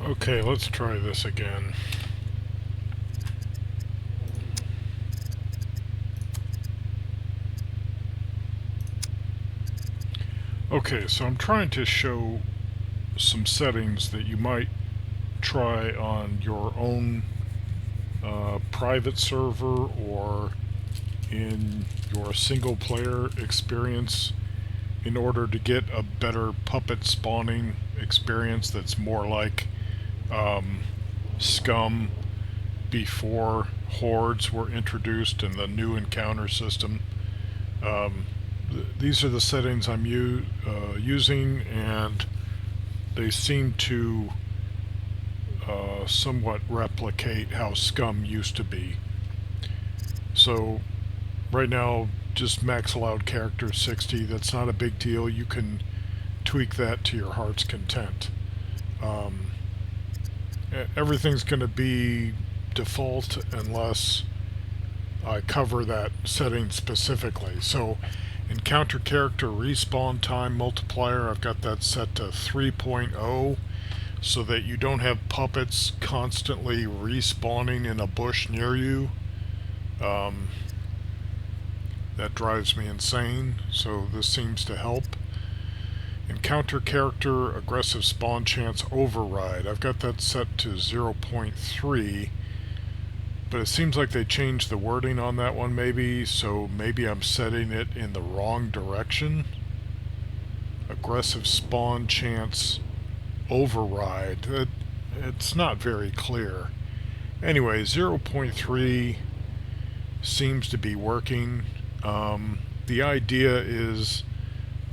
Okay, let's try this again. Okay, so I'm trying to show some settings that you might try on your own private server or in your single player experience in order to get a better puppet spawning experience that's more like um, Scum before hordes were introduced in the new encounter system. Um, these are the settings I'm using, and they seem to somewhat replicate how Scum used to be. So right now, just max allowed character 60. That's not a big deal. You can tweak that to your heart's content. Um, Everything's going to be default unless I cover that setting specifically. So encounter character respawn time multiplier, I've got that set to 3.0 so that you don't have puppets constantly respawning in a bush near you. Um, that drives me insane, so this seems to help. Encounter character aggressive spawn chance override, I've got that set to 0.3, but it seems like they changed the wording on that one maybe, so maybe I'm setting it in the wrong direction. Aggressive spawn chance override, it's not very clear. Anyway, 0.3 seems to be working. The idea is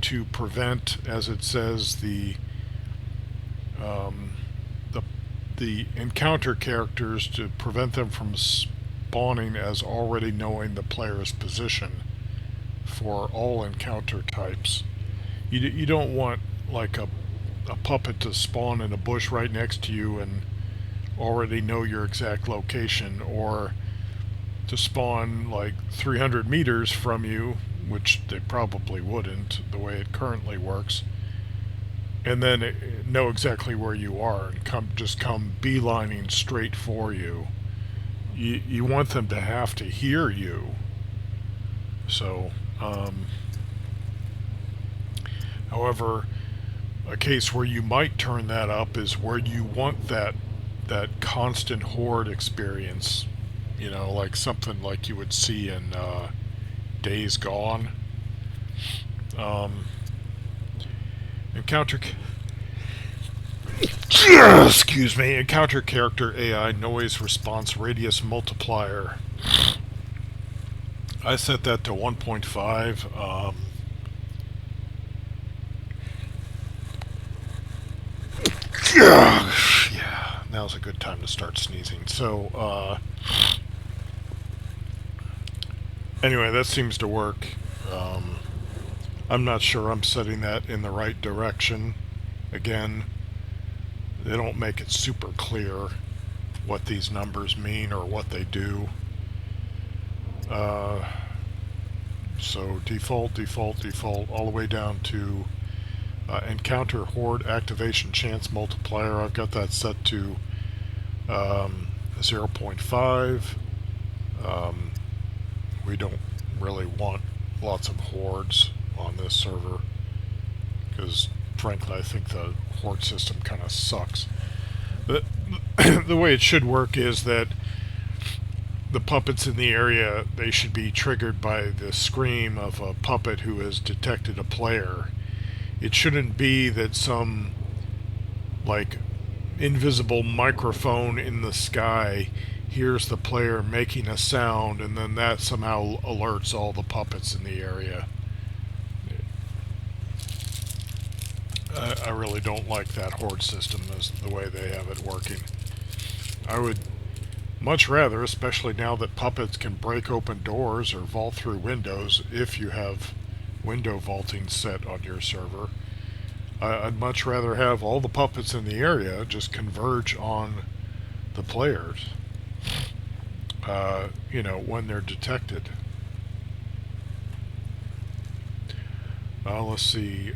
to prevent, as it says, um, the the encounter characters, to prevent them from spawning as already knowing the player's position for all encounter types. You don't want like a puppet to spawn in a bush right next to you and already know your exact location, or to spawn like 300 meters from you, which they probably wouldn't the way it currently works, and then know exactly where you are and just come beelining straight for you. You want them to have to hear you. So, however, a case where you might turn that up is where you want that constant horde experience. You know, like something like you would see in Days Gone. Um, encounter. Excuse me. Encounter character AI noise response radius multiplier. I set that to 1.5. Yeah, now's a good time to start sneezing. So, anyway, that seems to work. Um, I'm not sure I'm setting that in the right direction. Again, they don't make it super clear what these numbers mean or what they do. Uh, so default, default, default, all the way down to encounter horde activation chance multiplier. I've got that set to 0.5. We don't really want lots of hordes on this server because, frankly, I think the horde system kind of sucks. The, the way it should work is that the puppets in the area, they should be triggered by the scream of a puppet who has detected a player. It shouldn't be that some, like, invisible microphone in the sky hears the player making a sound and then that somehow alerts all the puppets in the area. I really don't like that horde system as the way they have it working. I would much rather, especially now that puppets can break open doors or vault through windows if you have window vaulting set on your server, I'd much rather have all the puppets in the area just converge on the players, when they're detected. Let's see.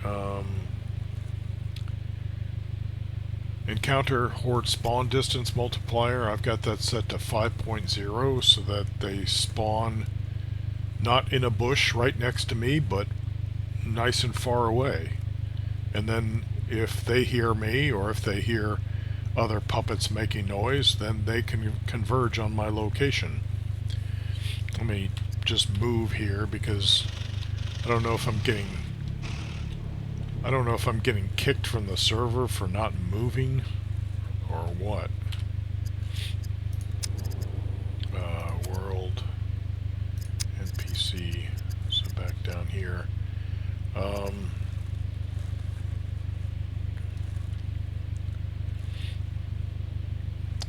Encounter Horde spawn distance multiplier, I've got that set to 5.0 so that they spawn not in a bush right next to me, but nice and far away. And then if they hear me, or if they hear other puppets making noise, then they can converge on my location. Let me just move here because I don't know if I'm getting kicked from the server for not moving or what. World NPC, so back down here.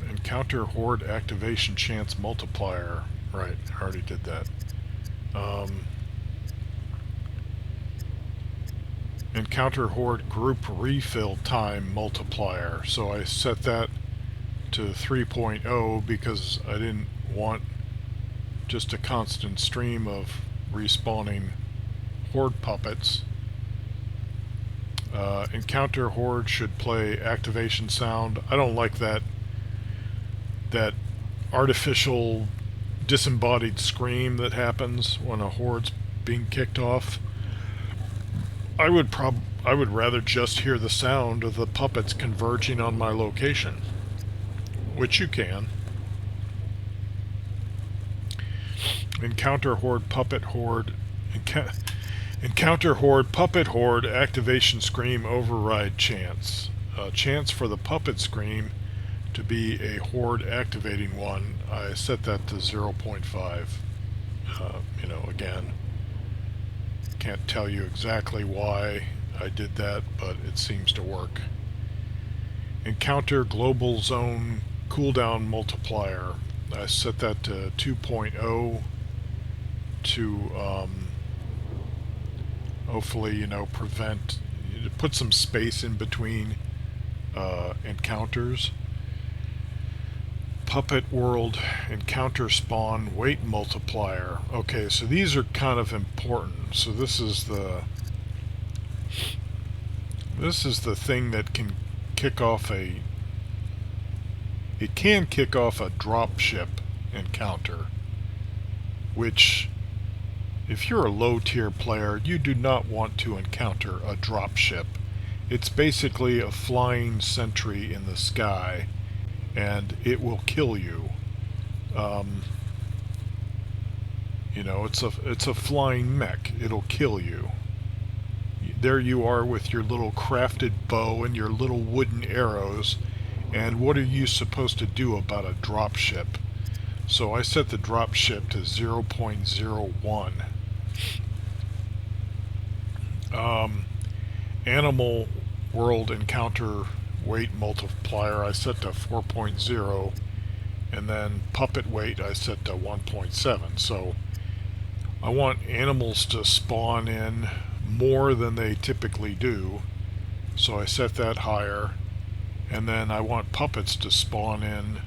Encounter Horde activation chance multiplier. Right, I already did that. Encounter Horde group refill time multiplier. So I set that to 3.0 because I didn't want just a constant stream of respawning Horde puppets. Encounter Horde should play activation sound. I don't like that artificial disembodied scream that happens when a Horde's being kicked off. I would rather just hear the sound of the puppets converging on my location, which you can. Encounter Horde puppet horde. Encounter Horde puppet horde activation scream override chance. Chance for the puppet scream to be a Horde activating one. I set that to 0.5. Again, can't tell you exactly why I did that, but it seems to work. Encounter global zone cooldown multiplier. I set that to 2.0 to hopefully, put some space in between encounters. Puppet World encounter spawn weight multiplier. Okay, so these are kind of important. So this is the thing that can kick off a dropship encounter, which if you're a low tier player, you do not want to encounter a dropship. It's basically a flying sentry in the sky, and it will kill you. It's a flying mech. It'll kill you. There you are with your little crafted bow and your little wooden arrows, and what are you supposed to do about a dropship? So I set the dropship to 0.01. Animal World encounter weight multiplier I set to 4.0, and then puppet weight I set to 1.7. So I want animals to spawn in more than they typically do, so I set that higher, and then I want puppets to spawn in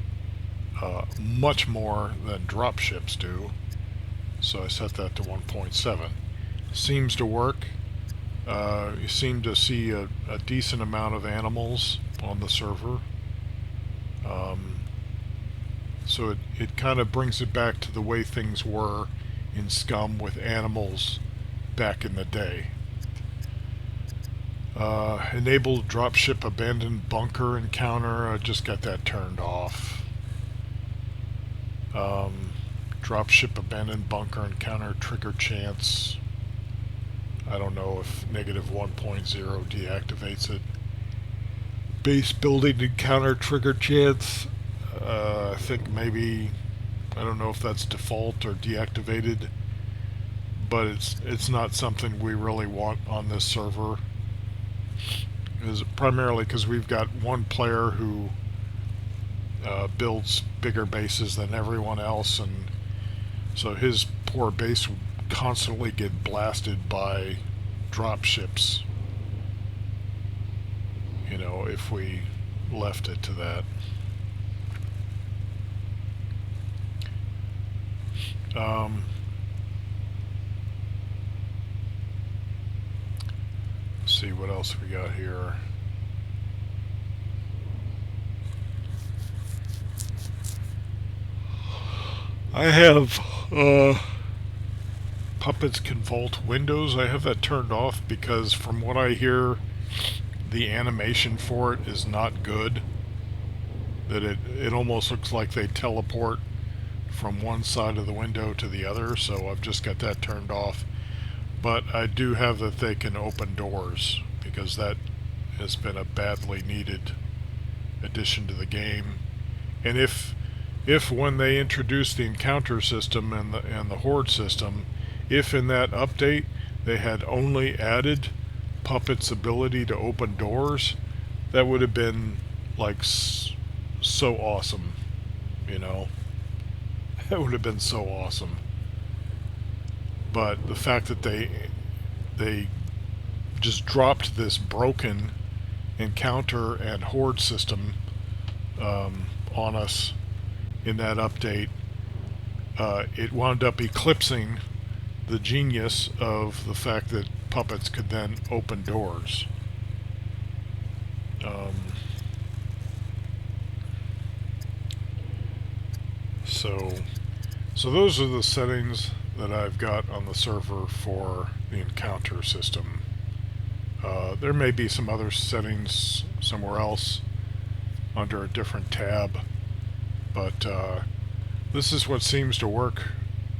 much more than dropships do, so I set that to 1.7. Seems to work. You seem to see a decent amount of animals on the server. So it kind of brings it back to the way things were in Scum with animals back in the day. Enable dropship abandoned bunker encounter. I just got that turned off. Dropship abandoned bunker encounter trigger chance. I don't know if -1.0 deactivates it. Base building encounter trigger chance. I think maybe, I don't know if that's default or deactivated, but it's not something we really want on this server. Is primarily because we've got one player who builds bigger bases than everyone else, and so his poor base would constantly get blasted by dropships, if we left it to that. Let's see what else we got here. I have Puppets can vault windows. I have that turned off because from what I hear, the animation for it is not good. That it almost looks like they teleport from one side of the window to the other, so I've just got that turned off. But I do have that they can open doors, because that has been a badly needed addition to the game. And if when they introduced the encounter system and the horde system, if in that update they had only added Puppet's ability to open doors, that would have been like so awesome, you know. That would have been so awesome. But the fact that they just dropped this broken encounter and horde system on us in that update, it wound up eclipsing the genius of the fact that Puppets could then open doors. Um, so those are the settings that I've got on the server for the encounter system. There may be some other settings somewhere else under a different tab, but this is what seems to work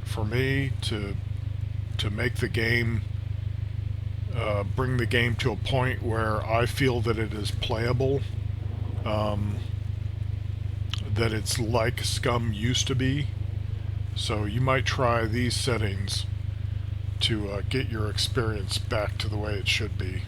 for me to make the game, bring the game to a point where I feel that it is playable, that it's like Scum used to be. So you might try these settings to get your experience back to the way it should be.